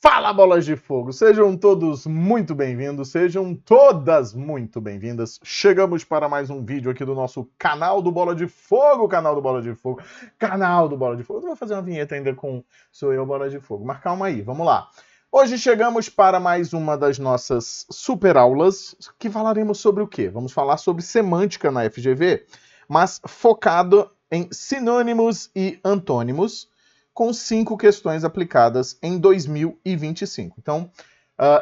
Fala, bolas de fogo! Sejam todos muito bem-vindos, sejam todas muito bem-vindas. Chegamos para mais um vídeo aqui do nosso canal do Bola de Fogo, canal do Bola de Fogo, canal do Bola de Fogo. Eu vou fazer uma vinheta ainda com Sou Eu, Bola de Fogo, mas calma aí, vamos lá. Hoje chegamos para mais uma das nossas super aulas, que falaremos sobre o quê? Vamos falar sobre semântica na FGV, mas focado em sinônimos e antônimos, com 5 questões aplicadas em 2025. Então,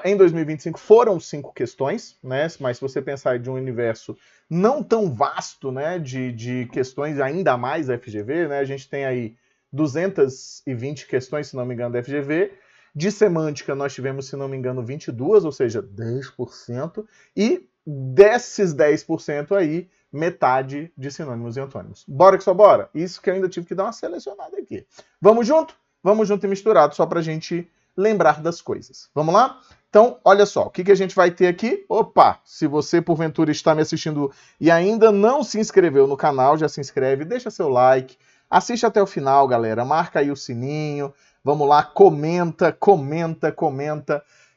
em 2025 foram 5 questões, né? Mas se você pensar de um universo não tão vasto, né, de questões ainda mais da FGV, né? A gente tem aí 220 questões, se não me engano, da FGV. De semântica nós tivemos, se não me engano, 22, ou seja, 10%. E desses 10% aí, metade de sinônimos e antônimos. Bora que só bora? Isso que eu ainda tive que dar uma selecionada aqui. Vamos junto? Vamos junto e misturado, só pra gente lembrar das coisas. Vamos lá? Então, olha só, o que a gente vai ter aqui? Opa, se você porventura está me assistindo e ainda não se inscreveu no canal, já se inscreve, deixa seu like, assiste até o final, galera, marca aí o sininho, vamos lá, comenta,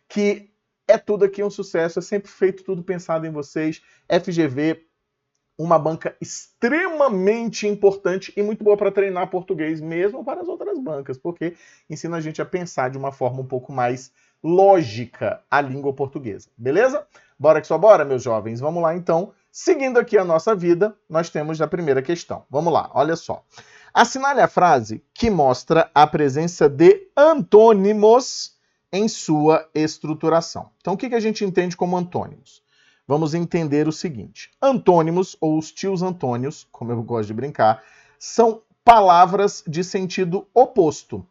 que é tudo aqui um sucesso, é sempre feito tudo pensado em vocês. FGV, uma banca extremamente importante e muito boa para treinar português, mesmo para as outras bancas, porque ensina a gente a pensar de uma forma um pouco mais lógica a língua portuguesa, beleza? Bora que só bora, meus jovens. Vamos lá, então. Seguindo aqui a nossa vida, nós temos a primeira questão. Vamos lá, olha só. Assinale a frase que mostra a presença de antônimos em sua estruturação. Então, o que a gente entende como antônimos? Vamos entender o seguinte. Antônimos, ou os tios Antônios, como eu gosto de brincar, são palavras de sentido oposto.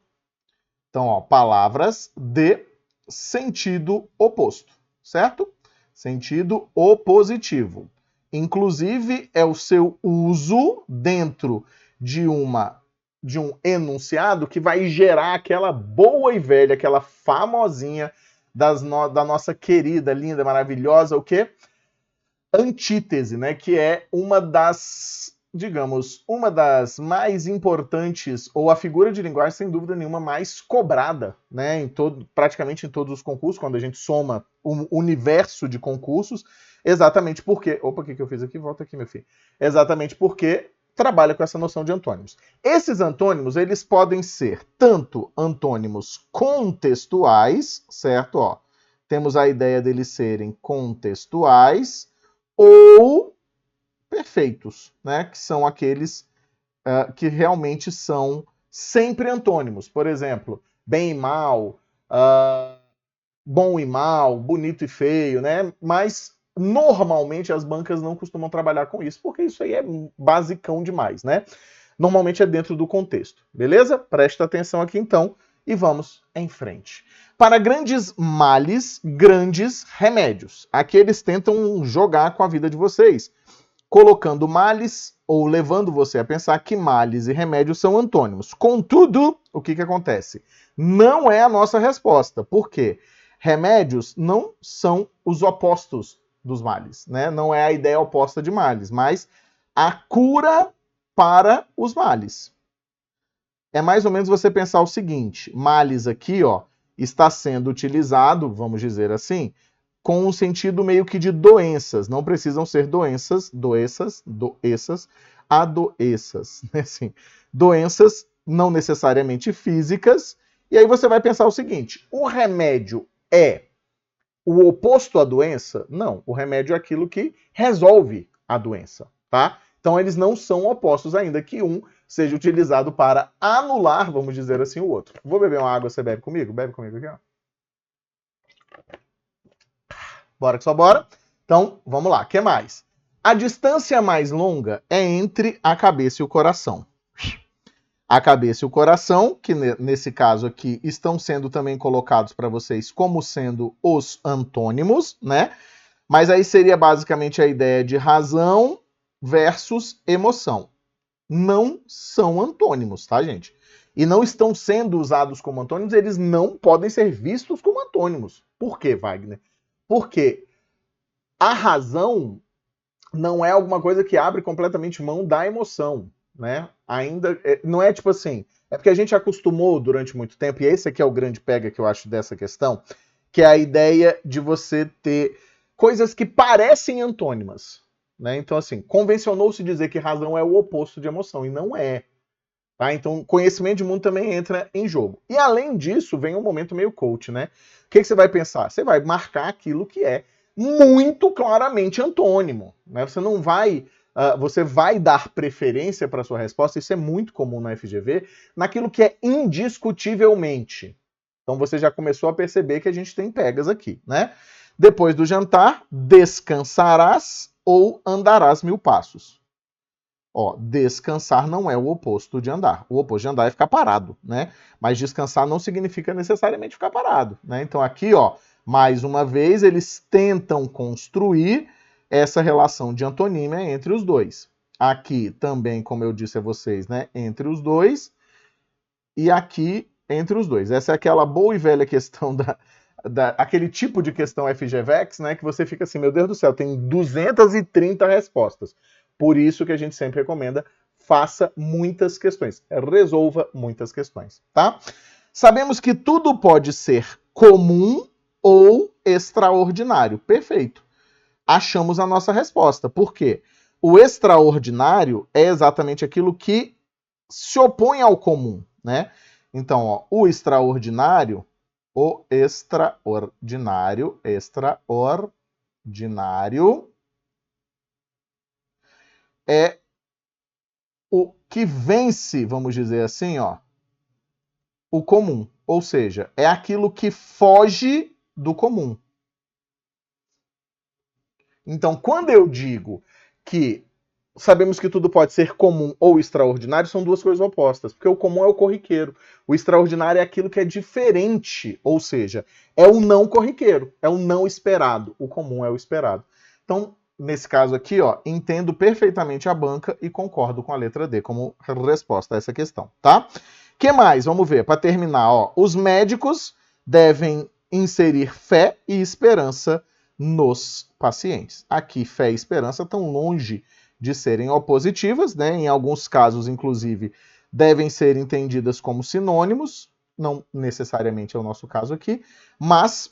Então, ó, palavras de sentido oposto, certo? Sentido opositivo. Inclusive, é o seu uso dentro de um enunciado que vai gerar aquela boa e velha, aquela famosinha da nossa querida, linda, maravilhosa, o quê? Antítese, né? Que é uma das, digamos, uma das mais importantes, ou a figura de linguagem, sem dúvida nenhuma, mais cobrada, né? Praticamente em todos os concursos, quando a gente soma o universo de concursos, exatamente porque... Opa, o que eu fiz aqui? Volta aqui, meu filho. Exatamente porque trabalha com essa noção de antônimos. Esses antônimos, eles podem ser tanto antônimos contextuais, certo? Ó, temos a ideia deles serem contextuais, ou perfeitos, né? Que são aqueles que realmente são sempre antônimos. Por exemplo, bem e mal, bom e mal, bonito e feio, né? Mas normalmente as bancas não costumam trabalhar com isso, porque isso aí é basicão demais, né? Normalmente é dentro do contexto, beleza? Presta atenção aqui então e vamos em frente. Para grandes males, grandes remédios. Aqui eles tentam jogar com a vida de vocês, colocando males ou levando você a pensar que males e remédios são antônimos. Contudo, o que acontece? Não é a nossa resposta. Por quê? Remédios não são os opostos dos males, né? Não é a ideia oposta de males, mas a cura para os males. É mais ou menos você pensar o seguinte: males aqui, ó, está sendo utilizado, vamos dizer assim, com um sentido meio que de doenças. Não precisam ser doenças, adoeças, né? Assim, doenças não necessariamente físicas. E aí você vai pensar o seguinte: o remédio é o oposto à doença? Não, o remédio é aquilo que resolve a doença, tá? Então eles não são opostos ainda que um seja utilizado para anular, vamos dizer assim, o outro. Vou beber uma água, você bebe comigo? Bebe comigo aqui, ó. Bora que só bora. Então, vamos lá. O que mais? A distância mais longa é entre a cabeça e o coração. A cabeça e o coração, que nesse caso aqui estão sendo também colocados para vocês como sendo os antônimos, né? Mas aí seria basicamente a ideia de razão versus emoção. Não são antônimos, tá, gente? E não estão sendo usados como antônimos, eles não podem ser vistos como antônimos. Por quê, Wagner? Porque a razão não é alguma coisa que abre completamente mão da emoção, né? Ainda não é tipo assim, É porque a gente acostumou durante muito tempo, e esse aqui é o grande pega que eu acho dessa questão, que é a ideia de você ter coisas que parecem antônimas. Né? Então, assim, convencionou-se dizer que razão é o oposto de emoção, e não é. Tá? Então, conhecimento de mundo também entra em jogo. E além disso, vem um momento meio coach, né? O que você vai pensar? Você vai marcar aquilo que é muito claramente antônimo. Né? Você não vai. Você vai dar preferência para sua resposta, isso é muito comum na FGV, naquilo que é indiscutivelmente. Então você já começou a perceber que a gente tem pegas aqui, né? Depois do jantar, descansarás ou andarás 1000 passos. Ó, descansar não é o oposto de andar. O oposto de andar é ficar parado, né? Mas descansar não significa necessariamente ficar parado, né? Então aqui, ó, mais uma vez, eles tentam construir essa relação de antonímia entre os dois. Aqui também, como eu disse a vocês, né, entre os dois, e aqui entre os dois. Essa é aquela boa e velha questão aquele tipo de questão FGVEX, né, que você fica assim, meu Deus do céu, tem 230 respostas. Por isso que a gente sempre recomenda, faça muitas questões, resolva muitas questões, tá? Sabemos que tudo pode ser comum ou extraordinário. Perfeito. Achamos a nossa resposta. Por quê? O extraordinário é exatamente aquilo que se opõe ao comum, né? Então, ó, o extraordinário é o que vence, vamos dizer assim, ó, o comum. Ou seja, é aquilo que foge do comum. Então, quando eu digo que sabemos que tudo pode ser comum ou extraordinário, são duas coisas opostas, porque o comum é o corriqueiro, o extraordinário é aquilo que é diferente, ou seja, é o não corriqueiro, é o não esperado, o comum é o esperado. Então, nesse caso aqui, ó, entendo perfeitamente a banca e concordo com a letra D como resposta a essa questão, tá? Que mais? Vamos ver, para terminar, ó, os médicos devem inserir fé e esperança nos pacientes. Aqui, fé e esperança estão longe de serem opositivas, né? Em alguns casos, inclusive, devem ser entendidas como sinônimos, não necessariamente é o nosso caso aqui, mas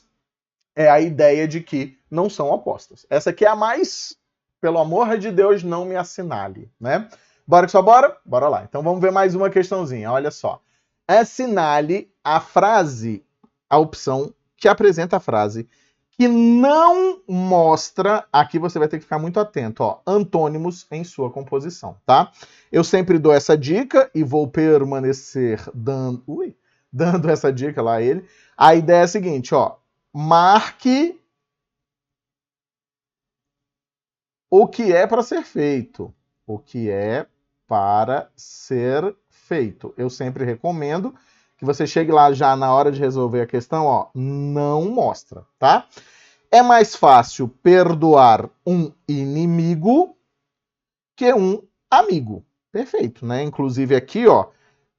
é a ideia de que não são opostas. Essa aqui é a mais, pelo amor de Deus, não me assinale, né? Bora que só bora? Bora lá. Então vamos ver mais uma questãozinha, olha só. Assinale a frase, a opção que apresenta a frase que não mostra, aqui você vai ter que ficar muito atento, ó, antônimos em sua composição, tá? Eu sempre dou essa dica e vou permanecer dando essa dica lá a ele. A ideia é a seguinte, ó, marque o que é para ser feito. O que é para ser feito. Eu sempre recomendo que você chegue lá já na hora de resolver a questão, ó, não mostra, tá? É mais fácil perdoar um inimigo que um amigo. Perfeito, né? Inclusive aqui, ó,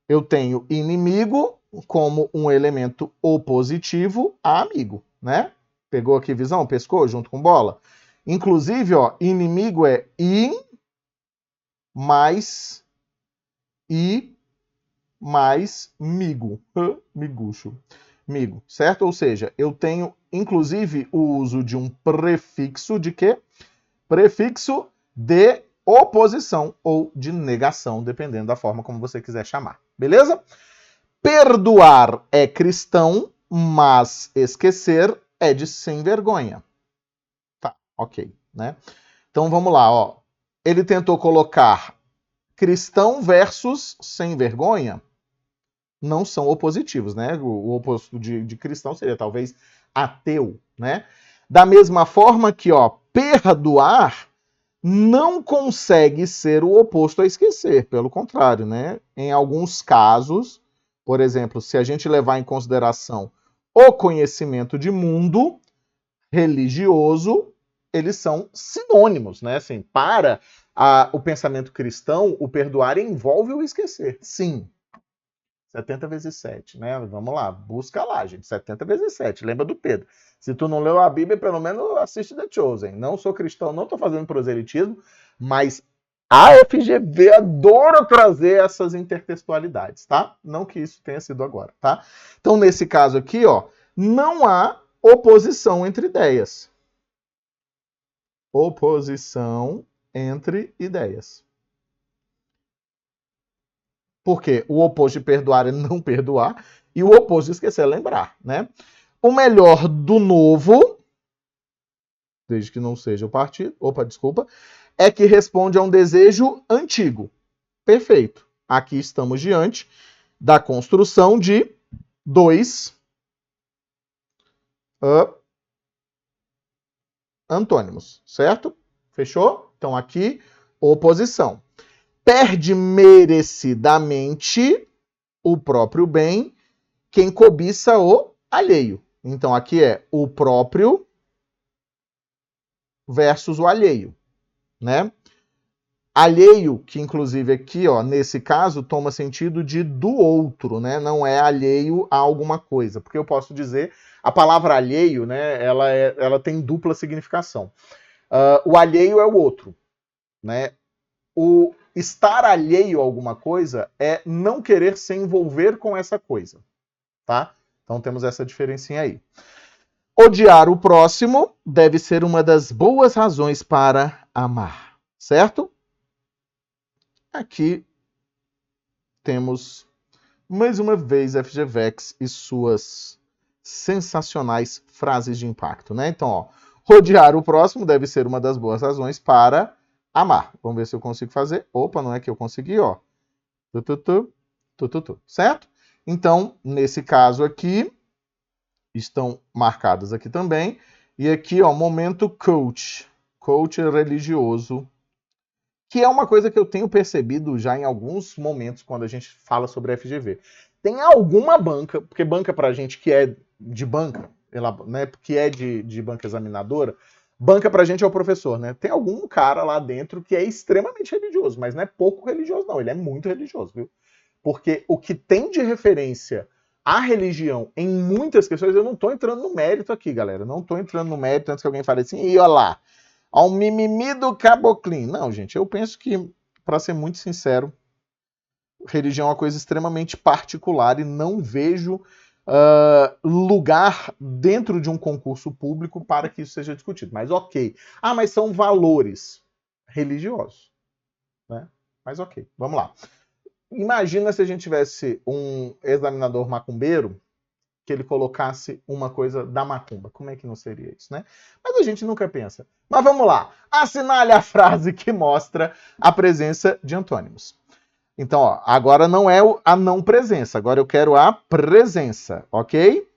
eu tenho inimigo como um elemento opositivo a amigo, né? Pegou aqui visão? Pescou junto com bola? Inclusive, ó, inimigo é in mais i mais migo. Miguxo. Migo, certo? Ou seja, eu tenho, inclusive, o uso de um prefixo de quê? Prefixo de oposição ou de negação, dependendo da forma como você quiser chamar. Beleza? Perdoar é cristão, mas esquecer é de sem vergonha. Tá, ok, né? Então vamos lá, ó. Ele tentou colocar cristão versus sem vergonha. Não são opositivos, né? O oposto de cristão seria talvez ateu, né? Da mesma forma que, ó, perdoar não consegue ser o oposto a esquecer, pelo contrário, né? Em alguns casos, por exemplo, se a gente levar em consideração o conhecimento de mundo religioso, eles são sinônimos, né? Assim, para o pensamento cristão, o perdoar envolve o esquecer. Sim, 70 vezes 7, né? Vamos lá, busca lá, gente. 70 vezes 7. Lembra do Pedro. Se tu não leu a Bíblia, pelo menos assiste The Chosen. Não sou cristão, não estou fazendo proselitismo, mas A FGV adora trazer essas intertextualidades, tá? Não que isso tenha sido agora, tá? Então, nesse caso aqui, ó, não há oposição entre ideias. Oposição entre ideias. Porque o oposto de perdoar é não perdoar e o oposto de esquecer é lembrar, né? O melhor do novo, desde que não seja o partido, é que responde a um desejo antigo. Perfeito. Aqui estamos diante da construção de dois antônimos, certo? Fechou? Então aqui, oposição. Perde merecidamente o próprio bem quem cobiça o alheio. Então aqui é o próprio versus o alheio, né? Alheio, que inclusive aqui, ó, nesse caso, toma sentido de do outro, né? Não é alheio a alguma coisa. Porque eu posso dizer, a palavra alheio, né, ela tem dupla significação. O alheio é o outro, né? O estar alheio a alguma coisa é não querer se envolver com essa coisa, tá? Então temos essa diferencinha aí. Odiar o próximo deve ser uma das boas razões para amar, certo? Aqui temos mais uma vez FGVEX e suas sensacionais frases de impacto, né? Então, ó, odiar o próximo deve ser uma das boas razões para amar. Vamos ver se eu consigo fazer. Opa, não é que eu consegui, ó. Certo? Então, nesse caso aqui, estão marcadas aqui também. E aqui, ó, momento coach. Coach religioso. Que é uma coisa que eu tenho percebido já em alguns momentos quando a gente fala sobre FGV. Tem alguma banca, porque banca pra gente que é de banca, né, que é de banca examinadora, banca pra gente é o professor, né? Tem algum cara lá dentro que é extremamente religioso, mas não é pouco religioso não, ele é muito religioso, viu? Porque o que tem de referência à religião em muitas questões, eu não tô entrando no mérito aqui, galera, não tô entrando no mérito antes que alguém fale assim, e olha lá, ao mimimi do caboclim. Não, gente, eu penso que, para ser muito sincero, religião é uma coisa extremamente particular e não vejo lugar dentro de um concurso público para que isso seja discutido. Mas ok. Ah, mas são valores religiosos, né? Mas ok, vamos lá. Imagina se a gente tivesse um examinador macumbeiro que ele colocasse uma coisa da macumba. Como é que não seria isso, né? Mas a gente nunca pensa. Mas vamos lá. Assinale a frase que mostra a presença de antônimos. Então, ó, agora não é a não presença, agora eu quero a presença, ok?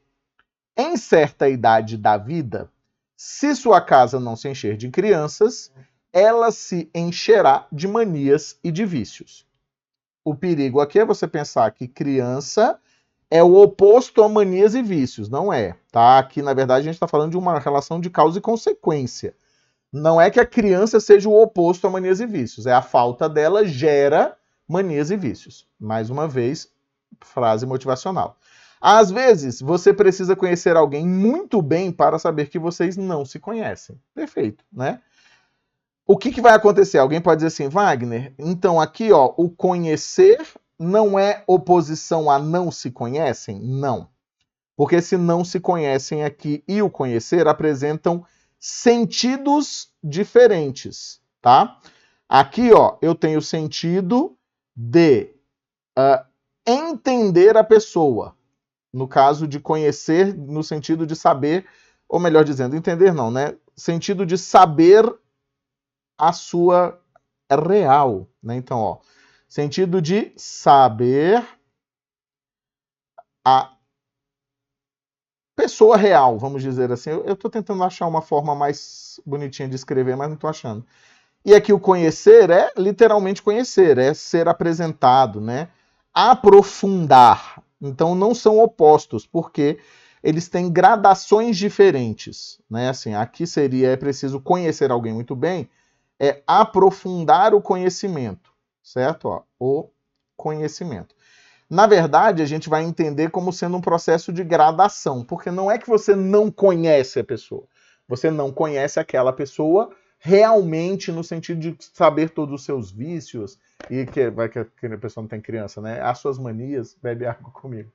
Em certa idade da vida, se sua casa não se encher de crianças, ela se encherá de manias e de vícios. O perigo aqui é você pensar que criança é o oposto a manias e vícios. Não é, tá? Aqui, na verdade, a gente está falando de uma relação de causa e consequência. Não é que a criança seja o oposto a manias e vícios. É a falta dela gera manias e vícios. Mais uma vez, frase motivacional. Às vezes, você precisa conhecer alguém muito bem para saber que vocês não se conhecem. Perfeito, né? O que vai acontecer? Alguém pode dizer assim, Wagner, então aqui, ó, o conhecer não é oposição a não se conhecem? Não. Porque se não se conhecem aqui e o conhecer apresentam sentidos diferentes, tá? Aqui, ó, eu tenho sentido de entender a pessoa. No caso de conhecer, no sentido de saber, ou melhor dizendo, entender não, né? Sentido de saber a sua real, né? Então, ó, sentido de saber a pessoa real, vamos dizer assim. Eu estou tentando achar uma forma mais bonitinha de escrever, mas não estou achando. E aqui o conhecer é literalmente conhecer, é ser apresentado, né? Aprofundar. Então não são opostos, porque eles têm gradações diferentes, né? Assim, aqui seria é preciso conhecer alguém muito bem, é aprofundar o conhecimento, certo? Ó, o conhecimento. Na verdade, a gente vai entender como sendo um processo de gradação, porque não é que você não conhece a pessoa, você não conhece aquela pessoa realmente no sentido de saber todos os seus vícios, e que vai que a pessoa não tem criança, né? As suas manias, bebe água comigo.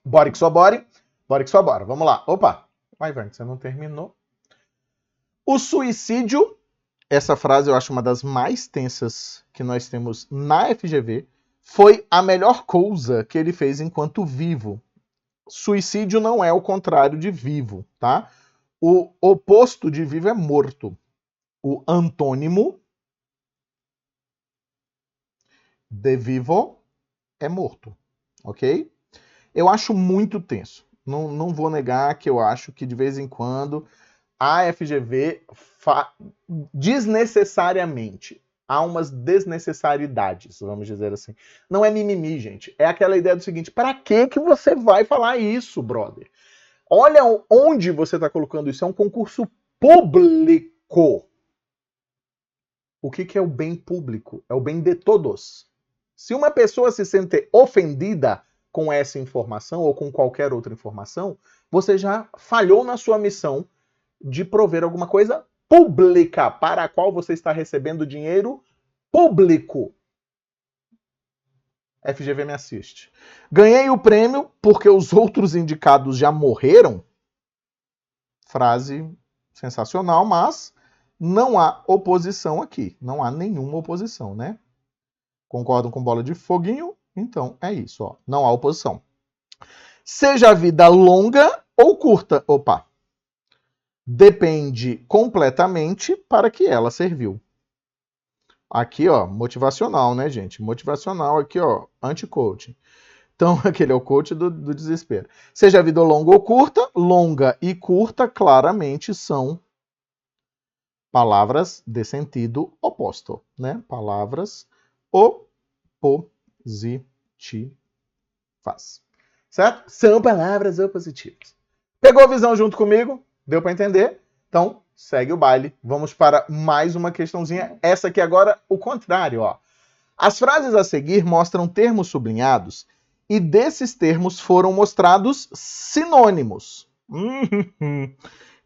Bora que só bora, bora que só bora. Vamos lá. Opa, vai, Verne, você não terminou. O suicídio, essa frase eu acho uma das mais tensas que nós temos na FGV, foi a melhor coisa que ele fez enquanto vivo. Suicídio não é o contrário de vivo, tá? O oposto de vivo é morto. O antônimo de vivo é morto, ok? Eu acho muito tenso. Não vou negar que eu acho que de vez em quando a FGV desnecessariamente há umas desnecessidades, vamos dizer assim. Não é mimimi, gente. É aquela ideia do seguinte: para que você vai falar isso, brother? Olha onde você está colocando isso. É um concurso público. O que é o bem público? É o bem de todos. Se uma pessoa se sente ofendida com essa informação ou com qualquer outra informação, você já falhou na sua missão de prover alguma coisa pública para a qual você está recebendo dinheiro público. FGV me assiste. Ganhei o prêmio porque os outros indicados já morreram. Frase sensacional, mas não há oposição aqui. Não há nenhuma oposição, né? Concordam com bola de foguinho? Então é isso, ó. Não há oposição. Seja a vida longa ou curta. Opa. Depende completamente para que ela serviu. Aqui, ó, motivacional, né, gente? Motivacional aqui, ó, anti-coaching. Então, aquele é o coach do desespero. Seja a vida longa ou curta, longa e curta claramente são palavras de sentido oposto, né? Palavras opositivas. Certo? São palavras opositivas. Pegou a visão junto comigo? Deu para entender? Então, segue o baile. Vamos para mais uma questãozinha. Essa aqui agora, o contrário, ó. As frases a seguir mostram termos sublinhados e desses termos foram mostrados sinônimos.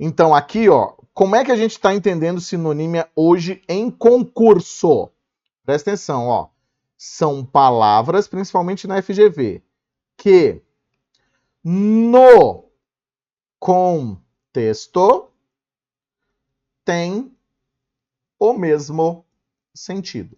Então, aqui, ó, como é que a gente está entendendo sinonímia hoje em concurso? Presta atenção, ó. São palavras, principalmente na FGV, que no contexto tem o mesmo sentido.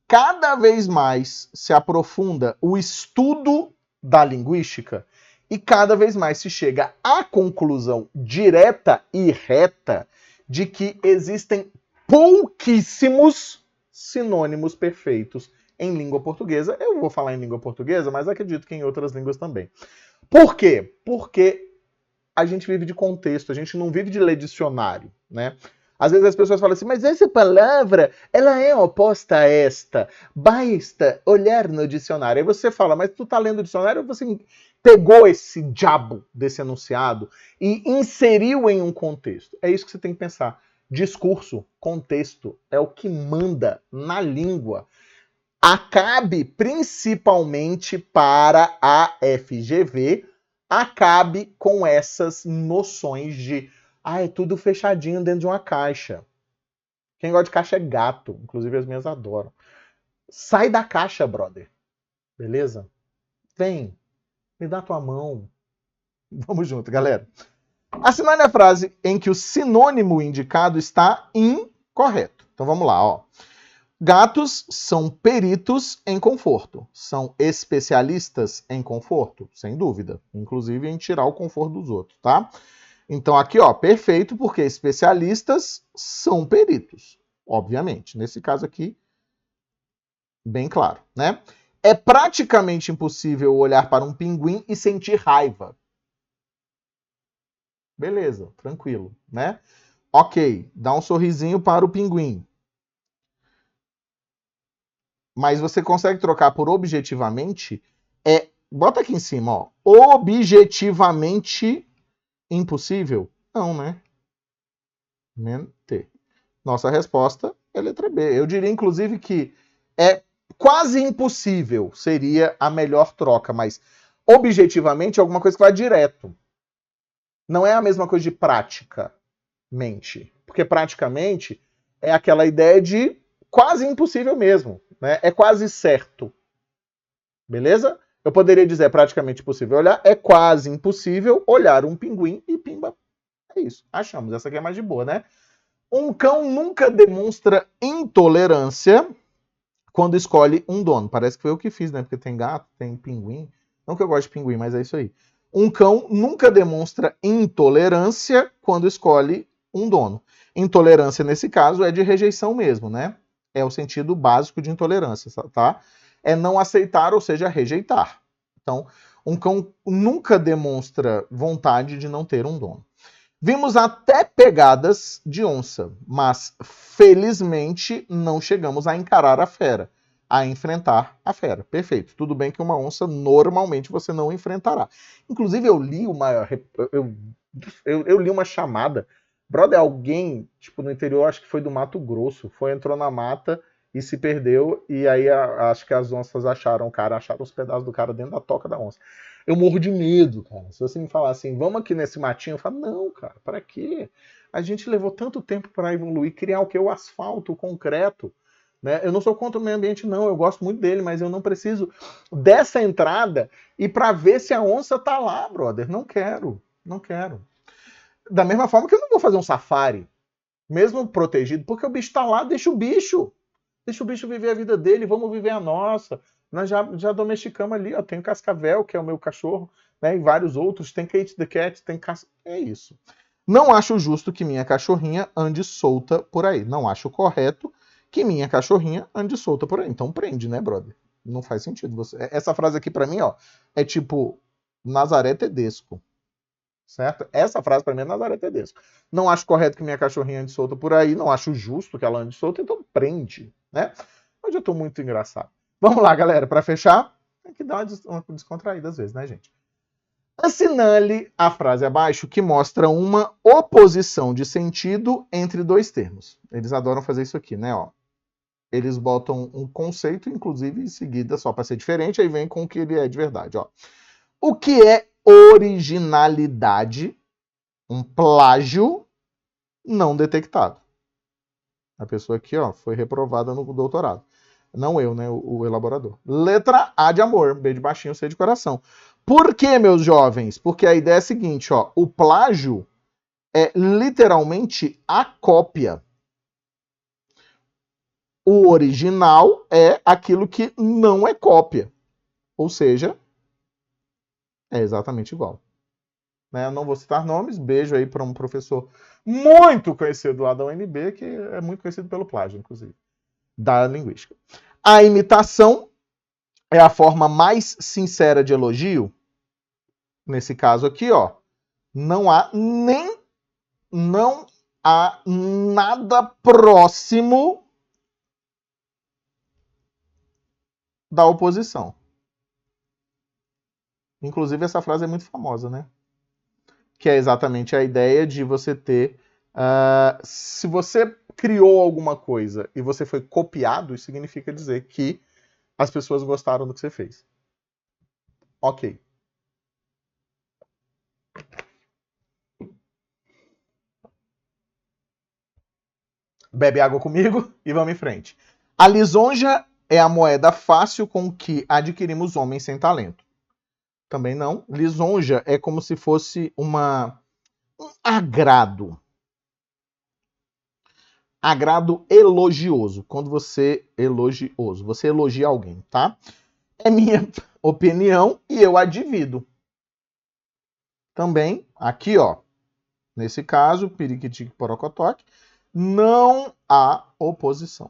Cada vez mais se aprofunda o estudo da linguística e cada vez mais se chega à conclusão direta e reta de que existem pouquíssimos sinônimos perfeitos em língua portuguesa. Eu vou falar em língua portuguesa, mas acredito que em outras línguas também. Por quê? Porque a gente vive de contexto, a gente não vive de ler dicionário, né? Às vezes as pessoas falam assim, mas essa palavra, ela é oposta a esta. Basta olhar no dicionário. Aí você fala, mas tu tá lendo o dicionário ou você pegou esse diabo desse enunciado e inseriu em um contexto? É isso que você tem que pensar. Discurso, contexto, é o que manda na língua. Acabe principalmente para a FGV, acabe com essas noções de é tudo fechadinho dentro de uma caixa. Quem gosta de caixa é gato. Inclusive as minhas adoram. Sai da caixa, brother. Beleza? Vem. Me dá tua mão. Vamos junto, galera. Assinale a frase em que o sinônimo indicado está incorreto. Então vamos lá, ó. Gatos são peritos em conforto. São especialistas em conforto? Sem dúvida. Inclusive em tirar o conforto dos outros, tá? Então aqui, ó, perfeito, porque especialistas são peritos, obviamente. Nesse caso aqui, bem claro, né? É praticamente impossível olhar para um pinguim e sentir raiva. Beleza, tranquilo, né? Ok, dá um sorrisinho para o pinguim. Mas você consegue trocar por objetivamente? Bota aqui em cima, ó. Objetivamente impossível? Não, né? Mente. Nossa resposta é letra B. Eu diria, inclusive, que é quase impossível, seria a melhor troca, mas objetivamente é alguma coisa que vai direto. Não é a mesma coisa de praticamente. Porque praticamente é aquela ideia de quase impossível mesmo, né? É quase certo. Beleza? Eu poderia dizer praticamente impossível olhar, é quase impossível olhar um pinguim e pimba. É isso. Achamos. Essa aqui é mais de boa, né? Um cão nunca demonstra intolerância quando escolhe um dono. Parece que foi eu que fiz, né? Porque tem gato, tem pinguim. Não que eu goste de pinguim, mas é isso aí. Um cão nunca demonstra intolerância quando escolhe um dono. Intolerância, nesse caso, é de rejeição mesmo, né? É o sentido básico de intolerância, tá? É não aceitar, ou seja, rejeitar. Então, um cão nunca demonstra vontade de não ter um dono. Vimos até pegadas de onça, mas felizmente não chegamos a encarar a fera, a enfrentar a fera. Perfeito. Tudo bem que uma onça normalmente você não enfrentará. Inclusive eu li eu li uma chamada, brother, alguém, tipo no interior, acho que foi do Mato Grosso, entrou na mata e se perdeu, e aí acho que as onças acharam o cara, acharam os pedaços do cara dentro da toca da onça. Eu morro de medo, cara. Se você me falar assim, vamos aqui nesse matinho, eu falo, não, cara, para quê? A gente levou tanto tempo para evoluir, criar o que? O asfalto, o concreto. Né? Eu não sou contra o meio ambiente, não. Eu gosto muito dele, mas eu não preciso dessa entrada e para ver se a onça tá lá, brother. Não quero, não quero. Da mesma forma que eu não vou fazer um safari, mesmo protegido, porque o bicho tá lá, deixa o bicho. Deixa o bicho viver a vida dele, vamos viver a nossa. Nós já domesticamos ali, ó. Tem o Cascavel, que é o meu cachorro, né? E vários outros. Tem Kate the Cat, tem É isso. Não acho justo que minha cachorrinha ande solta por aí. Não acho correto que minha cachorrinha ande solta por aí. Então prende, né, brother? Não faz sentido. Essa frase aqui para mim, ó, é tipo Nazaré Tedesco. Certo? Essa frase para mim é Nazaré Tedesco. Não acho correto que minha cachorrinha ande solta por aí, não acho justo que ela ande solta, então prende, né? Hoje eu tô muito engraçado. Vamos lá, galera, para fechar, tem que dar uma descontraída às vezes, né, gente? Assinale a frase abaixo que mostra uma oposição de sentido entre dois termos. Eles adoram fazer isso aqui, né, ó. Eles botam um conceito, inclusive, em seguida, só para ser diferente, aí vem com o que ele é de verdade, ó. O que é originalidade? Um plágio não detectado. A pessoa aqui, ó, foi reprovada no doutorado. Não eu, né? O elaborador. Letra A de amor. B de baixinho, C de coração. Por que, meus jovens? Porque a ideia é a seguinte, ó. O plágio é literalmente a cópia. O original é aquilo que não é cópia. Ou seja, é exatamente igual. Né? Eu não vou citar nomes. Beijo aí para um professor muito conhecido lá da UNB, que é muito conhecido pelo plágio, inclusive, da linguística. A imitação é a forma mais sincera de elogio. Nesse caso aqui, ó, não há nada próximo da oposição. Inclusive, essa frase é muito famosa, né? Que é exatamente a ideia de você ter... se você criou alguma coisa e você foi copiado, isso significa dizer que as pessoas gostaram do que você fez. Ok. Bebe água comigo e vamos em frente. A lisonja é a moeda fácil com que adquirimos homens sem talento. Também não. Lisonja é como se fosse um agrado. Agrado elogioso. Quando você elogia alguém, tá? É minha opinião e eu a divido. Também, aqui, ó. Nesse caso, periquitique porocotoque, não há oposição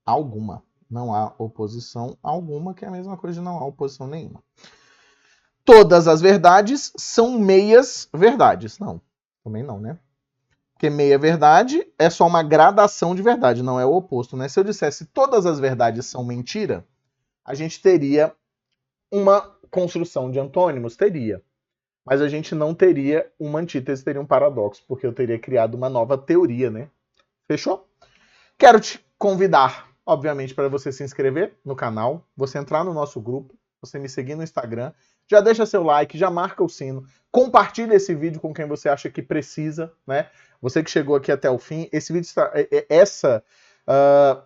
alguma. Não há oposição alguma, que é a mesma coisa de não há oposição nenhuma. Todas as verdades são meias verdades. Não, também não, né? Porque meia verdade é só uma gradação de verdade, não é o oposto, né? Se eu dissesse todas as verdades são mentira, a gente teria uma construção de antônimos, teria. Mas a gente não teria uma antítese, teria um paradoxo, porque eu teria criado uma nova teoria, né? Fechou? Quero te convidar, obviamente, para você se inscrever no canal, você entrar no nosso grupo, você me seguir no Instagram. já deixa seu like, já marca o sino, compartilha esse vídeo com quem você acha que precisa, né? Você que chegou aqui até o fim, esse vídeo está...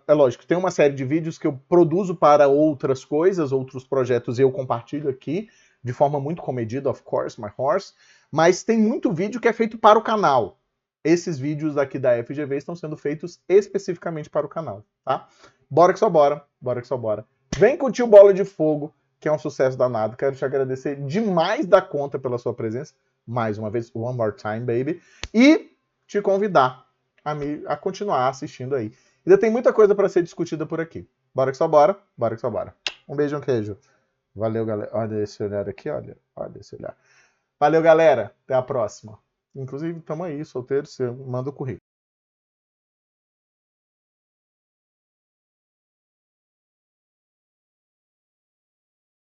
é lógico, tem uma série de vídeos que eu produzo para outras coisas, outros projetos eu compartilho aqui, de forma muito comedida, of course, my horse, mas tem muito vídeo que é feito para o canal. Esses vídeos aqui da FGV estão sendo feitos especificamente para o canal, tá? Bora que só bora, bora que só bora. Vem curtir o Bola de Fogo, que é um sucesso danado. Quero te agradecer demais da conta pela sua presença. Mais uma vez, one more time, baby. E te convidar a continuar assistindo aí. Ainda tem muita coisa para ser discutida por aqui. Bora que só bora, bora que só bora. Um beijo, um queijo. Valeu, galera. Olha esse olhar aqui, olha esse olhar. Valeu, galera. Até a próxima. Inclusive, tamo aí, solteiro, você manda o currículo.